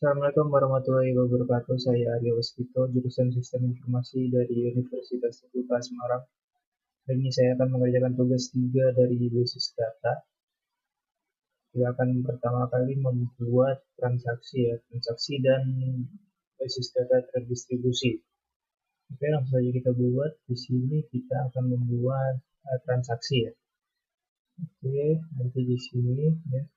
Assalamualaikum warahmatullahi wabarakatuh. Saya Arya Waskito, jurusan Sistem Informasi dari Universitas Terbuka Semarang. Hari ini saya akan mengerjakan tugas 3 dari basis data. Kita akan pertama kali membuat transaksi dan basis data terdistribusi. Oke, langsung saja kita buat. Di sini kita akan membuat transaksi ya. Oke, nanti di sini ya.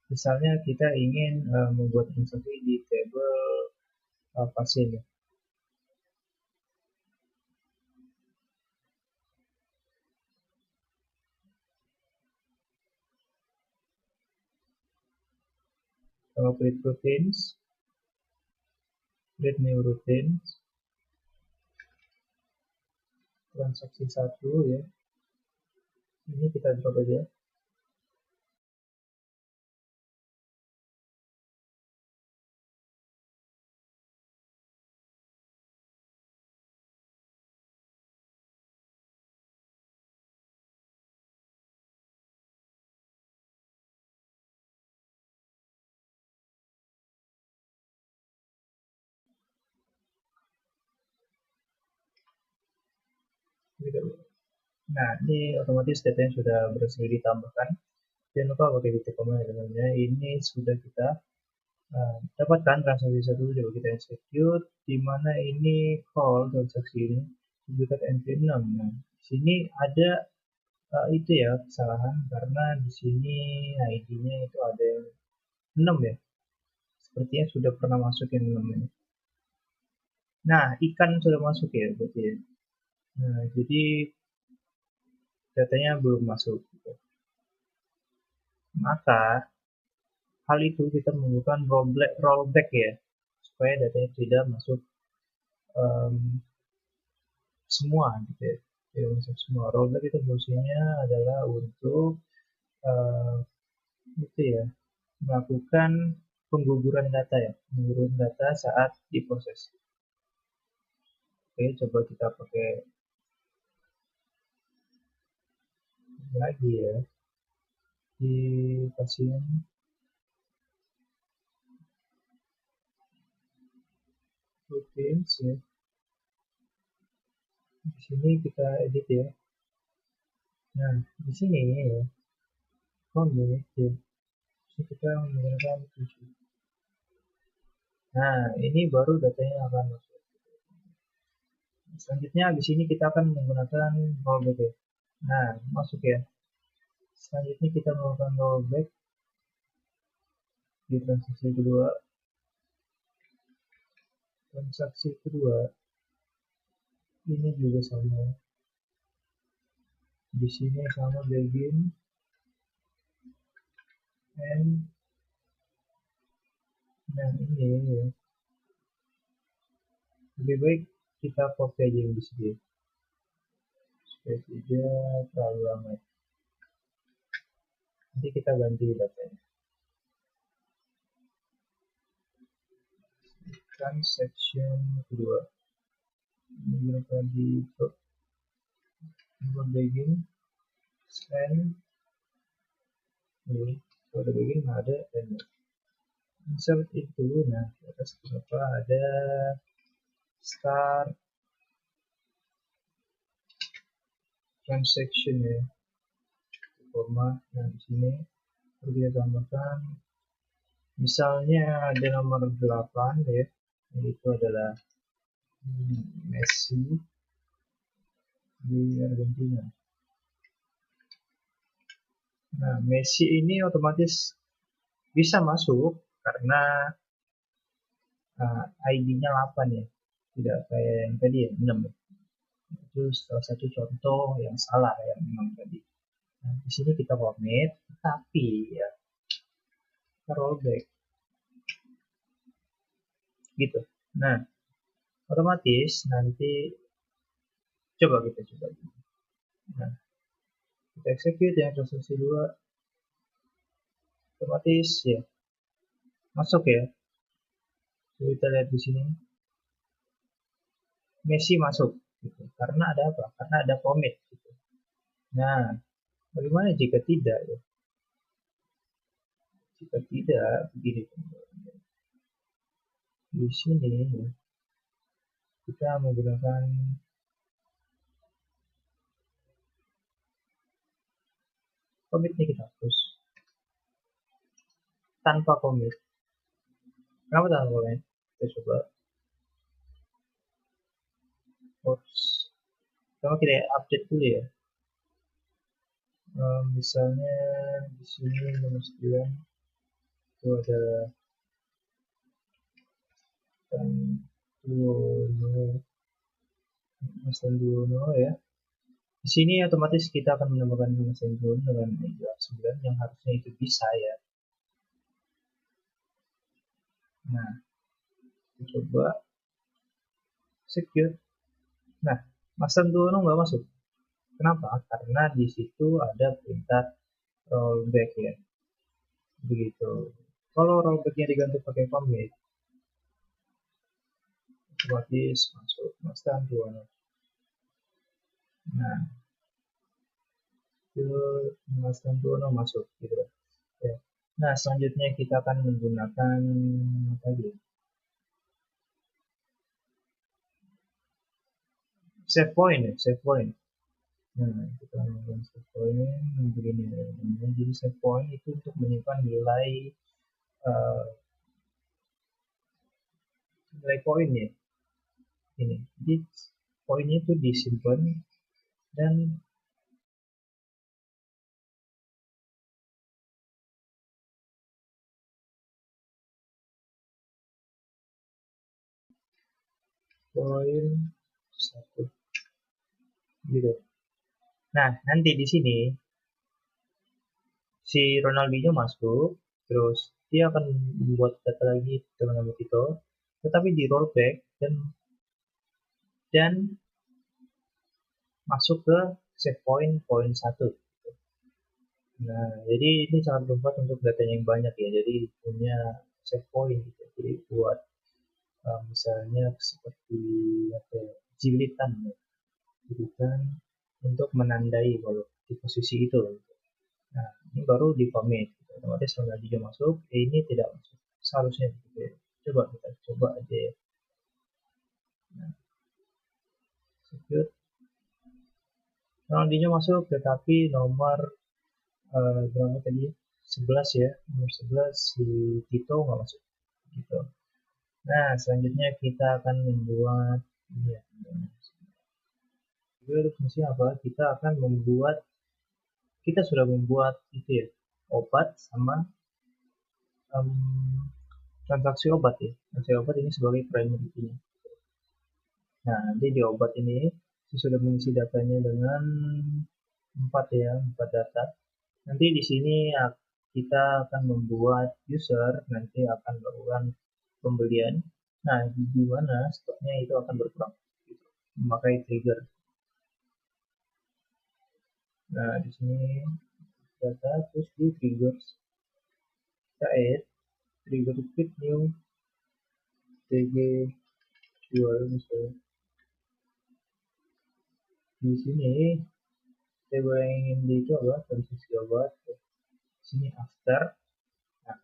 Misalnya kita ingin membuat transaksi di tabel pasien ya. Kalau create routines, create new routines, transaksi 1 ya. Ini kita drop aja. Nah, ini otomatis datanya sudah berhasil ditambahkan. Jangan lupa pakai titik koma ya. Ini sudah kita dapatkan transaksi 1. Coba kita execute, di mana ini call transaksi ini diberikan entry 6. Nah, di sini ada itu ya kesalahan karena di sini ID-nya itu ada yang 6 ya. Sepertinya sudah pernah masuk yang 6 ini. Nah, ikan sudah masuk ya berarti ya. Nah, jadi datanya belum masuk gitu. Maka hal itu kita membutuhkan rollback ya, supaya datanya tidak masuk semua gitu ya. Tidak masuk semua. Rollback itu fungsinya adalah untuk itu ya, melakukan pengguguran data ya, pengguguran data saat diproses. Oke, coba kita pakai lagi ya di pasien routines ya. Di sini kita edit ya. Nah, di sini ya, commit ya. Jadi kita menggunakan 7. Nah, ini baru datanya akan masuk. Selanjutnya di sini kita akan menggunakan rollback ya. Nah, masuk ya. Selanjutnya kita melakukan rollback di transaksi kedua. Transaksi kedua ini juga sama. Di sini sama begin and nah ini ya. Lebih baik kita copy aja yang di sini supaya tidak terlalu lama. Nanti kita ganti datanya. Transaction kedua menggunakan di begin and ini pada begin ada dan insert itu. Nah, atas kenapa ada start transaction ya, koma. Nah, di sini perlu kita tambahkan misalnya ada nomor 8 ya, itu adalah Messi di Argentina. Nah, Messi ini otomatis bisa masuk karena ID-nya 8 ya, tidak kayak yang tadi ya 6 ya. Itu salah satu contoh yang salah yang memang tadi. Nah, di sini kita commit, tapi ya kita rollback gitu. Nah, otomatis nanti coba. Nah, kita execute yang transaksi 2, otomatis ya masuk ya. Jadi kita lihat di sini Messi masuk gitu. Karena ada apa? Karena ada commit gitu. Nah, Bagaimana jika tidak ya? Jika tidak, begini di sini ya, kita menggunakan commit-nya kita hapus tanpa commit. Kenapa tanpa commit? Kita coba. Oops. Pertama kita update dulu ya. Misalnya di sini nomor 9 itu ada Mas Tanduono ya. Di sini otomatis kita akan menambahkan Mas Tanduono dengan email 9 yang harusnya itu bisa ya. Nah, kita coba secure. Nah, Mas Tanduono nggak masuk. Kenapa? Karena di situ ada perintah rollback ya. Begitu. Kalau rollbacknya diganti pakai commit, otomatis masuk Mas Tanduono. Nah, itu Mas Tanduono masuk gitu ya. Nah, selanjutnya kita akan menggunakan tadi save point ya, save point. Nah, kita menggunakan save point begini ya. Jadi save point itu untuk menyimpan nilai nilai poin ya. Ini, jadi poinnya itu disimpan dan poin 1 gitu. Nah, nanti di sini si Ronaldinho masuk, terus dia akan membuat data lagi dengan nama Tito, tetapi di rollback dan masuk ke save point poin 1. Nah, jadi ini sangat bermanfaat untuk datanya yang banyak ya. Jadi punya save point gitu. Jadi buat misalnya seperti apa, jilitan ya. Jilitan untuk menandai kalau di posisi itu. Nah, ini baru di commit. Otomatis kalau dia masuk, ini tidak masuk. Seharusnya gitu ya. Coba kita coba aja ya. Nah, secure. Ronaldinho masuk, tetapi nomor berapa tadi? 11 ya. Nomor 11 si Tito nggak masuk. Gitu. Nah, selanjutnya kita akan membuat ini ya. Jadi fungsi apa? Kita sudah membuat itu ya, obat sama um, transaksi obat ya. Transaksi obat ini sebagai primary key. Nah, nanti di obat ini saya sudah mengisi datanya dengan 4 data. Nanti di sini kita akan membuat user nanti akan melakukan pembelian. Nah, di mana stoknya itu akan berkurang memakai trigger. Nah, di sini data terus di triggers. Kita add trigger fit new TG jual misalnya. Di sini saya bayangin di itu apa? Transisi obat. Di sini after. Nah,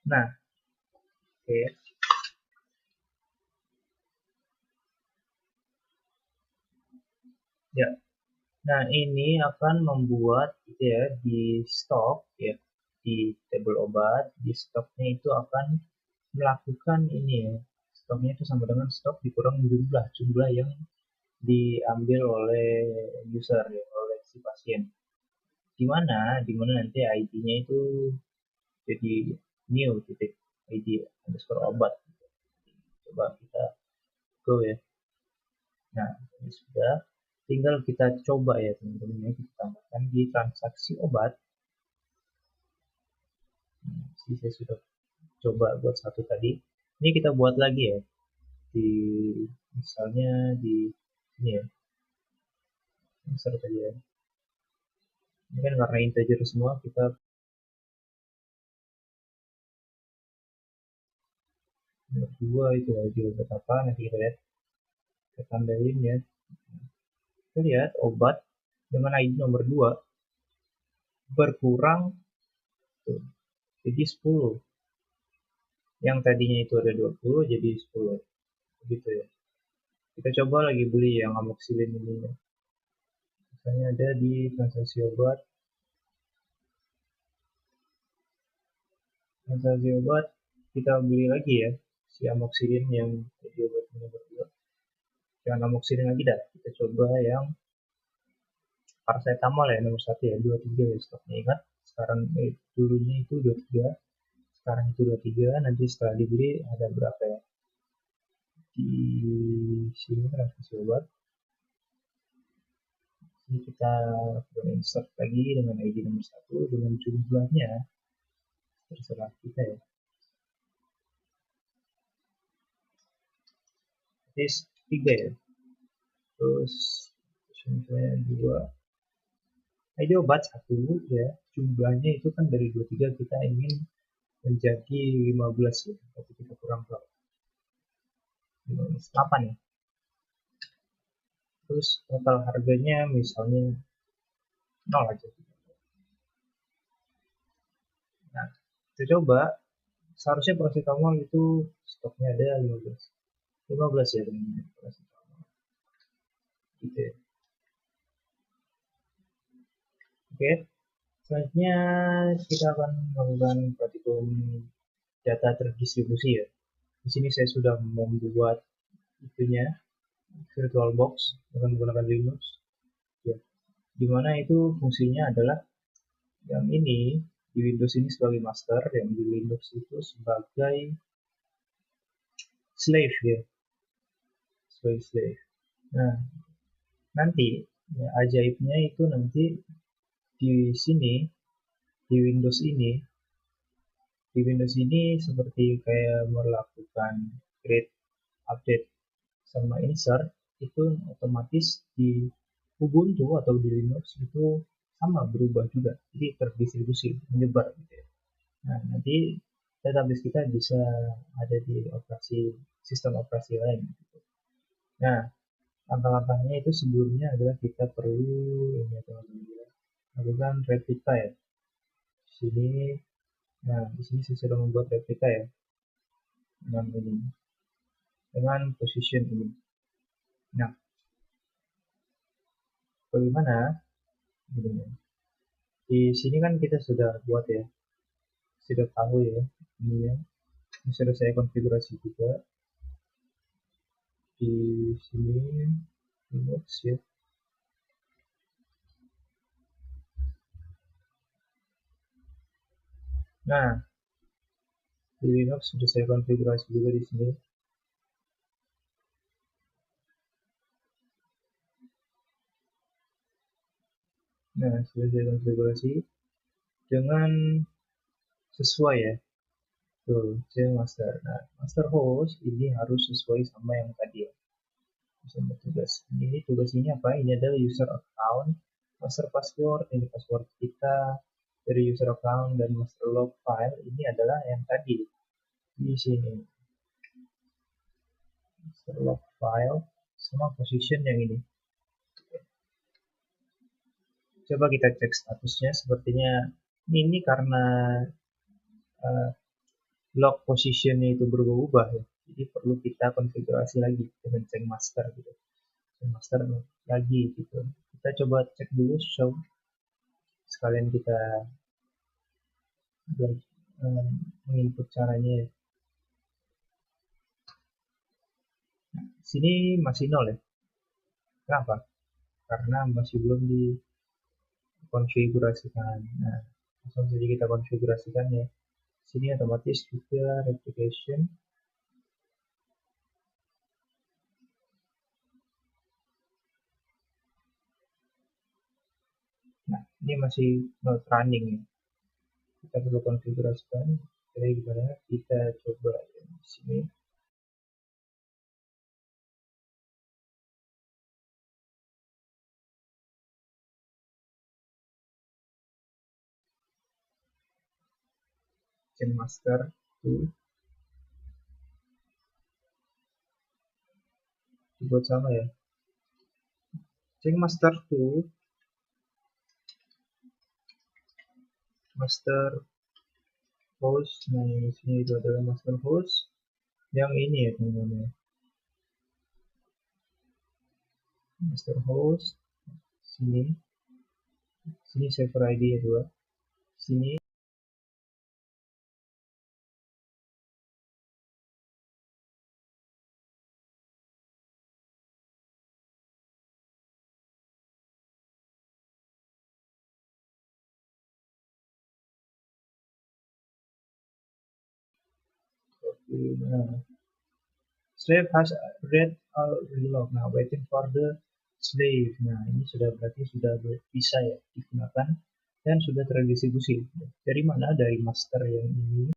nah, oke. Ya. Nah, ini akan membuat gitu ya di stok ya, di tabel obat, di stoknya itu akan melakukan ini ya. Stoknya itu sama dengan stok dikurang jumlah yang diambil oleh user ya, oleh si pasien. Di mana nanti ID-nya itu jadi new titik id underscore obat. Coba kita go ya. Nah, ini sudah. Tinggal kita coba ya teman-teman, kita tambahkan di transaksi obat. Saya sudah coba buat satu tadi. Ini kita buat lagi ya, di misalnya di sini ya, insert tadi ya. Ini kan karena integer semua, kita nomor 2 itu ID obat apa, nanti kita lihat, kita tandain ya. Kita lihat obat dengan ID nomor 2 berkurang tuh, jadi 10. Yang tadinya itu ada 20 jadi 10. Begitu ya. Kita coba lagi beli yang amoxicillin ini ya. Misalnya ada di transaksi obat. Transaksi obat kita beli lagi ya si amoxicillin yang jadi obat nomor 2. Jangan amoxicillin lagi dah. Kita coba yang paracetamol ya nomor 1 ya, 23 ya stoknya. Ingat sekarang dulunya itu 23, sekarang itu 23, nanti setelah dibeli ada berapa ya. Di sini transaksi obat. Ini kita insert lagi dengan ID nomor 1 dengan jumlahnya terserah kita ya. Tes 3 ya. Terus misalnya 2. ID obat 1 ya. Jumlahnya itu kan dari 23 kita ingin menjadi 15 ya. Tapi kita kurang berapa? 8 ya. Terus total harganya misalnya 0 aja. Nah, kita coba. Seharusnya paracetamol itu stoknya ada 15. 15 ya dengan paracetamol. Gitu ya. Oke. Selanjutnya kita akan melakukan praktikum data terdistribusi ya. Di sini saya sudah membuat itunya VirtualBox dengan menggunakan Linux. Ya. Dimana itu fungsinya adalah yang ini di Windows ini sebagai master, yang di Linux itu sebagai slave ya, sebagai slave. Nah, nanti ya, ajaibnya itu nanti di sini di Windows ini seperti kayak melakukan create, update, sama insert itu otomatis di Ubuntu atau di Linux itu sama berubah juga, jadi terdistribusi, menyebar gitu ya. Nah, nanti database kita bisa ada di sistem operasi lain gitu. Nah, langkah-langkahnya itu sebelumnya adalah kita perlu ini teman-teman lakukan replika ya. Di sini, nah di sini saya sudah membuat replika ya dengan ini, dengan position ini. Nah, bagaimana? Di sini kan kita sudah buat ya, sudah tahu ya, ini ya. Ini sudah saya konfigurasi juga di sini Linux ya. Nah, di Linux sudah saya konfigurasi juga di sini. Nah, sudah saya konfigurasi dengan sesuai ya. Tuh, saya master. Nah, master host ini harus sesuai sama yang tadi ya. Misalnya tugas. Ini tugas ini apa? Ini adalah user account, master password, ini password kita dari user account, dan master log file ini adalah yang tadi di sini. Master log file sama position yang ini. Coba kita cek statusnya, sepertinya ini karena log positionnya itu berubah-ubah ya, jadi perlu kita konfigurasi lagi dengan change master gitu, change master lagi gitu. Kita coba cek dulu show, sekalian kita menginput caranya ya. Nah, sini masih 0 ya. Kenapa? Karena masih belum dikonfigurasikan. Nah, langsung saja kita konfigurasikan ya Sini otomatis juga replication. Nah, ini masih not running ya. Kita perlu konfigurasikan. Jadi gimana? Kita coba di sini. Chain master to dibuat sama ya. Chain master to master host. Nah, di sini itu adalah master host yang ini ya teman-teman. Master host sini server ID ya 2. Sini slave has read all relog. Nah, waiting for the slave. Nah, ini sudah berarti sudah bisa ya digunakan dan sudah terdistribusi. Dari mana? Dari master yang ini.